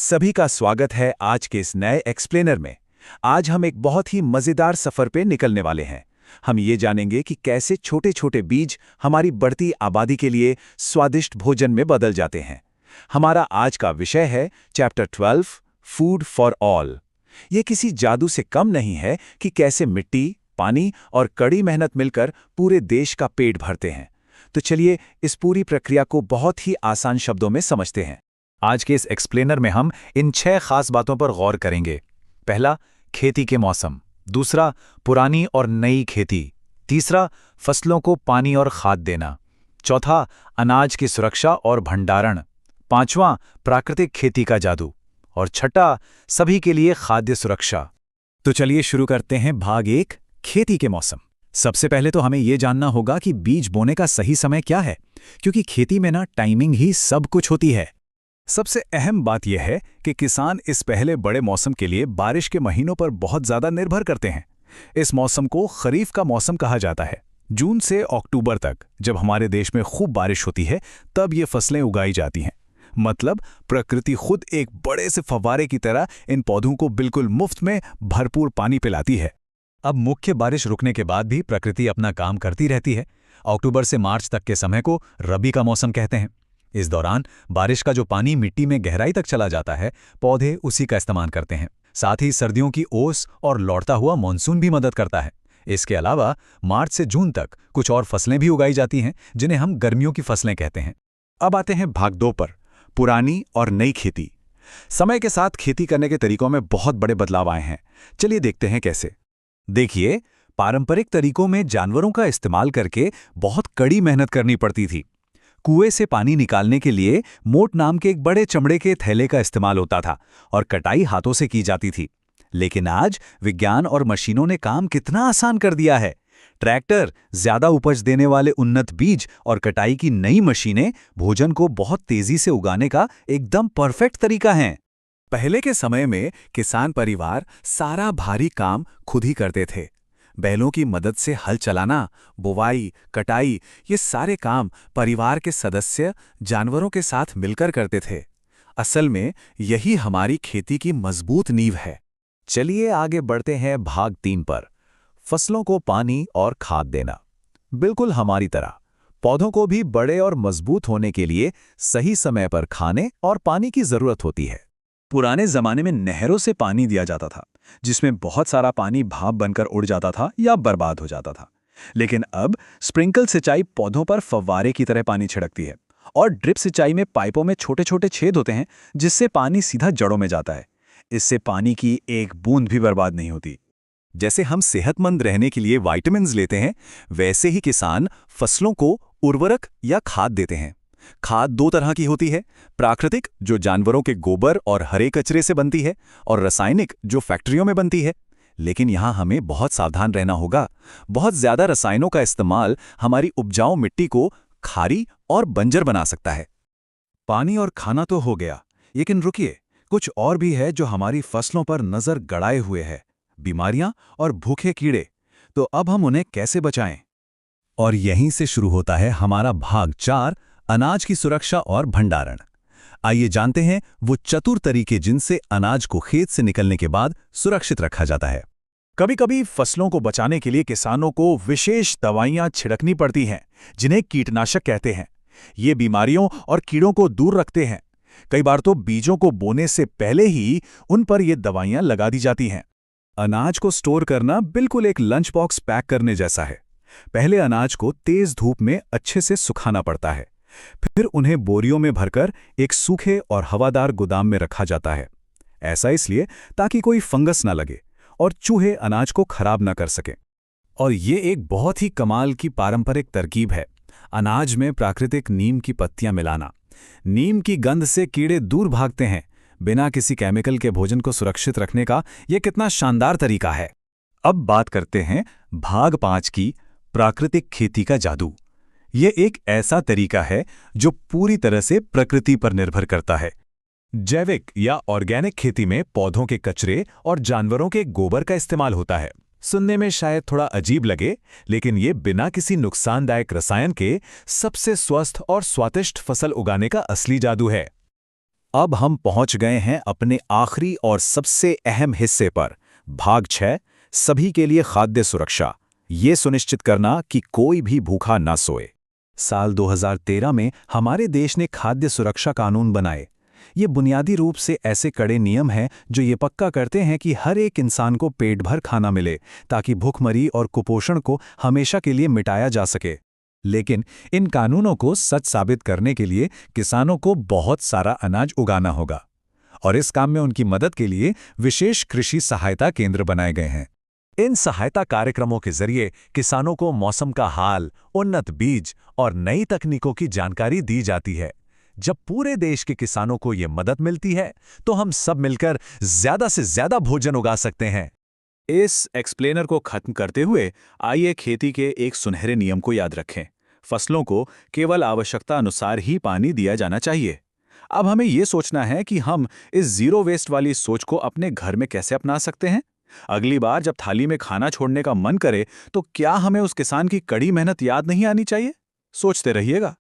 सभी का स्वागत है आज के इस नए एक्सप्लेनर में। आज हम एक बहुत ही मज़ेदार सफ़र पे निकलने वाले हैं। हम ये जानेंगे कि कैसे छोटे छोटे बीज हमारी बढ़ती आबादी के लिए स्वादिष्ट भोजन में बदल जाते हैं। हमारा आज का विषय है चैप्टर 12 फूड फॉर ऑल। ये किसी जादू से कम नहीं है कि कैसे मिट्टी, पानी और कड़ी मेहनत मिलकर पूरे देश का पेट भरते हैं। तो चलिए इस पूरी प्रक्रिया को बहुत ही आसान शब्दों में समझते हैं। आज के इस एक्सप्लेनर में हम इन 6 खास बातों पर गौर करेंगे। पहला, खेती के मौसम। दूसरा, पुरानी और नई खेती। तीसरा, फसलों को पानी और खाद देना। चौथा, अनाज की सुरक्षा और भंडारण। पांचवां, प्राकृतिक खेती का जादू। और छठा, सभी के लिए खाद्य सुरक्षा। तो चलिए शुरू करते हैं भाग 1, खेती के मौसम। सबसे पहले तो हमें यह जानना होगा कि बीज बोने का सही समय क्या है, क्योंकि खेती में ना टाइमिंग ही सब कुछ होती है। सबसे अहम बात यह है कि किसान इस पहले बड़े मौसम के लिए बारिश के महीनों पर बहुत ज़्यादा निर्भर करते हैं। इस मौसम को खरीफ का मौसम कहा जाता है। जून से अक्टूबर तक जब हमारे देश में खूब बारिश होती है, तब ये फसलें उगाई जाती हैं। मतलब प्रकृति खुद एक बड़े से फव्वारे की तरह इन पौधों को बिल्कुल मुफ्त में भरपूर पानी पिलाती है। अब मुख्य बारिश रुकने के बाद भी प्रकृति अपना काम करती रहती है। अक्टूबर से मार्च तक के समय को रबी का मौसम कहते हैं। इस दौरान बारिश का जो पानी मिट्टी में गहराई तक चला जाता है, पौधे उसी का इस्तेमाल करते हैं। साथ ही सर्दियों की ओस और लौटता हुआ मानसून भी मदद करता है। इसके अलावा मार्च से जून तक कुछ और फसलें भी उगाई जाती हैं, जिन्हें हम गर्मियों की फसलें कहते हैं। अब आते हैं भाग 2 पर, पुरानी और नई खेती। समय के साथ खेती करने के तरीकों में बहुत बड़े बदलाव आए हैं। चलिए देखते हैं कैसे। देखिए, पारंपरिक तरीकों में जानवरों का इस्तेमाल करके बहुत कड़ी मेहनत करनी पड़ती थी। कुएं से पानी निकालने के लिए मोट नाम के एक बड़े चमड़े के थैले का इस्तेमाल होता था और कटाई हाथों से की जाती थी। लेकिन आज विज्ञान और मशीनों ने काम कितना आसान कर दिया है। ट्रैक्टर, ज्यादा उपज देने वाले उन्नत बीज और कटाई की नई मशीनें भोजन को बहुत तेजी से उगाने का एकदम परफेक्ट तरीका हैं। पहले के समय में किसान परिवार सारा भारी काम खुद ही करते थे। बैलों की मदद से हल चलाना, बुवाई, कटाई, ये सारे काम परिवार के सदस्य जानवरों के साथ मिलकर करते थे। असल में यही हमारी खेती की मजबूत नींव है। चलिए आगे बढ़ते हैं भाग 3 पर, फसलों को पानी और खाद देना। बिल्कुल हमारी तरह पौधों को भी बड़े और मजबूत होने के लिए सही समय पर खाने और पानी की जरूरत होती है। पुराने जमाने में नहरों से पानी दिया जाता था, जिसमें बहुत सारा पानी भाप बनकर उड़ जाता था या बर्बाद हो जाता था। लेकिन अब स्प्रिंकल सिंचाई पौधों पर फव्वारे की तरह पानी छिड़कती है, और ड्रिप सिंचाई में पाइपों में छोटे छोटे छेद होते हैं, जिससे पानी सीधा जड़ों में जाता है। इससे पानी की एक बूंद भी बर्बाद नहीं होती। जैसे हम सेहतमंद रहने के लिए विटामिन्स लेते हैं, वैसे ही किसान फसलों को उर्वरक या खाद देते हैं। खाद 2 तरह की होती है, प्राकृतिक जो जानवरों के गोबर और हरे कचरे से बनती है, और रासायनिक जो फैक्ट्रियों में बनती है। लेकिन यहाँ हमें बहुत सावधान रहना होगा। बहुत ज्यादा रसायनों का इस्तेमाल हमारी उपजाऊ मिट्टी को खारी और बंजर बना सकता है। पानी और खाना तो हो गया, लेकिन रुकिए, कुछ और भी है जो हमारी फसलों पर नजर गड़ाए हुए है, बीमारियां और भूखे कीड़े। तो अब हम उन्हें कैसे बचाएं? और यहीं से शुरू होता है हमारा भाग 4, अनाज की सुरक्षा और भंडारण। आइए जानते हैं वो चतुर तरीके जिनसे अनाज को खेत से निकलने के बाद सुरक्षित रखा जाता है। कभी-कभी फसलों को बचाने के लिए किसानों को विशेष दवाइयां छिड़कनी पड़ती हैं, जिन्हें कीटनाशक कहते हैं। ये बीमारियों और कीड़ों को दूर रखते हैं। कई बार तो बीजों को बोने से पहले ही उन पर ये दवाइयां लगा दी जाती हैं। अनाज को स्टोर करना बिल्कुल एक लंच बॉक्स पैक करने जैसा है। पहले अनाज को तेज धूप में अच्छे से सुखाना पड़ता है, फिर उन्हें बोरियों में भरकर एक सूखे और हवादार गोदाम में रखा जाता है। ऐसा इसलिए ताकि कोई फंगस न लगे और चूहे अनाज को खराब न कर सकें। और ये एक बहुत ही कमाल की पारंपरिक तरकीब है, अनाज में प्राकृतिक नीम की पत्तियां मिलाना। नीम की गंध से कीड़े दूर भागते हैं। बिना किसी केमिकल के भोजन को सुरक्षित रखने का यह कितना शानदार तरीका है। अब बात करते हैं भाग 5 की, प्राकृतिक खेती का जादू। ये एक ऐसा तरीका है जो पूरी तरह से प्रकृति पर निर्भर करता है। जैविक या ऑर्गेनिक खेती में पौधों के कचरे और जानवरों के गोबर का इस्तेमाल होता है। सुनने में शायद थोड़ा अजीब लगे, लेकिन ये बिना किसी नुकसानदायक रसायन के सबसे स्वस्थ और स्वादिष्ट फसल उगाने का असली जादू है। अब हम पहुंच गए हैं अपने आखिरी और सबसे अहम हिस्से पर, भाग 6, सभी के लिए खाद्य सुरक्षा। ये सुनिश्चित करना कि कोई भी भूखा ना सोए। साल 2013 में हमारे देश ने खाद्य सुरक्षा कानून बनाए। ये बुनियादी रूप से ऐसे कड़े नियम हैं जो ये पक्का करते हैं कि हर एक इंसान को पेट भर खाना मिले, ताकि भूखमरी और कुपोषण को हमेशा के लिए मिटाया जा सके। लेकिन इन कानूनों को सच साबित करने के लिए किसानों को बहुत सारा अनाज उगाना होगा, और इस काम में उनकी मदद के लिए विशेष कृषि सहायता केंद्र बनाए गए हैं। इन सहायता कार्यक्रमों के जरिए किसानों को मौसम का हाल, उन्नत बीज और नई तकनीकों की जानकारी दी जाती है। जब पूरे देश के किसानों को ये मदद मिलती है, तो हम सब मिलकर ज्यादा से ज्यादा भोजन उगा सकते हैं। इस एक्सप्लेनर को खत्म करते हुए आइए खेती के एक सुनहरे नियम को याद रखें। फसलों को केवल आवश्यकता अनुसार ही पानी दिया जाना चाहिए। अब हमें यह सोचना है कि हम इस जीरो वेस्ट वाली सोच को अपने घर में कैसे अपना सकते हैं। अगली बार जब थाली में खाना छोड़ने का मन करे, तो क्या हमें उस किसान की कड़ी मेहनत याद नहीं आनी चाहिए? सोचते रहिएगा।